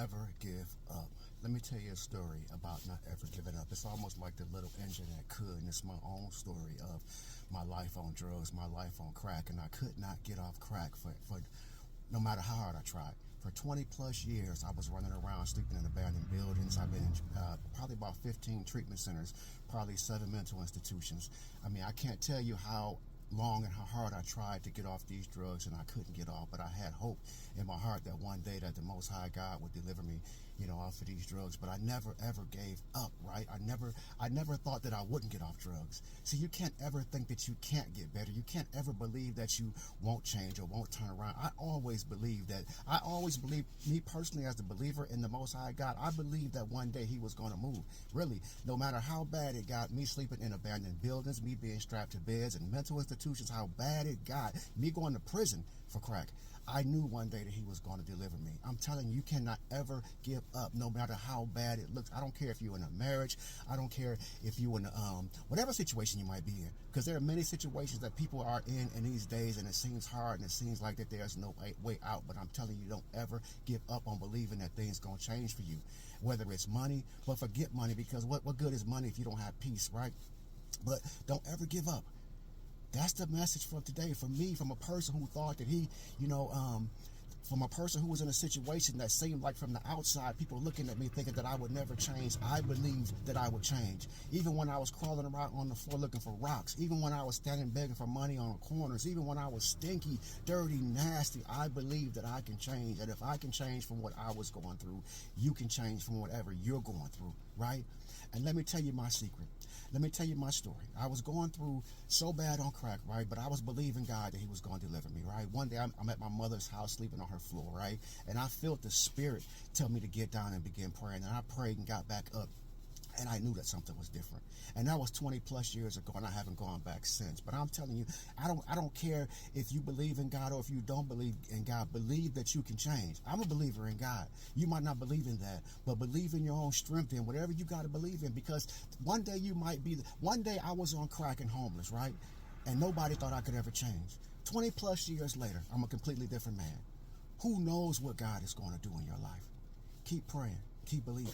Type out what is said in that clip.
ever give up. Let me tell you a story about not ever giving up. It's almost like the little engine that could, and it's my own story of my life on drugs, my life on crack, and I could not get off crack for no matter how hard I tried. For 20 plus years, I was running around sleeping in abandoned buildings. I've been in probably about 15 treatment centers, probably 7 mental institutions. I mean, I can't tell you how long and how hard I tried to get off these drugs, and I couldn't get off, but I had hope in my heart that one day that the Most High God would deliver me, off of these drugs. But I never ever gave up, right? I never thought that I wouldn't get off drugs. See, you can't ever think that you can't get better. You can't ever believe that you won't change or won't turn around. I always believe, me personally as the believer in the Most High God, I believe that one day he was going to move. Really, no matter how bad it got, me sleeping in abandoned buildings, me being strapped to beds and mental institutions, how bad it got, me going to prison for crack, I knew one day that he was going to deliver me. I'm telling you, you cannot ever give up, no matter how bad it looks. I don't care if you're in a marriage. I don't care if you're in whatever situation you might be in, because there are many situations that people are in these days, and it seems hard and it seems like that there's no way out. But I'm telling you, don't ever give up on believing that things going to change for you, whether it's money. But forget money, because what good is money if you don't have peace, right? But don't ever give up. That's the message for today, for me, from a person who thought that from a person who was in a situation that seemed like from the outside, people looking at me thinking that I would never change. I believed that I would change. Even when I was crawling around on the floor looking for rocks, even when I was standing begging for money on corners, even when I was stinky, dirty, nasty, I believed that I can change. And if I can change from what I was going through, you can change from whatever you're going through, right? And let me tell you my secret. Let me tell you my story. I was going through so bad on crack, right? But I was believing God that he was going to deliver me, right? One day I'm at my mother's house sleeping on her floor, right? And I felt the Spirit tell me to get down and begin praying. And I prayed and got back up. And I knew that something was different. And that was 20 plus years ago, and I haven't gone back since. But I'm telling you, I don't care if you believe in God or if you don't believe in God. Believe that you can change. I'm a believer in God. You might not believe in that, but believe in your own strength in whatever you got to believe in, because one day you might be. One day I was on crack and homeless, right? And nobody thought I could ever change. 20 plus years later, I'm a completely different man. Who knows what God is going to do in your life? Keep praying. Keep believing.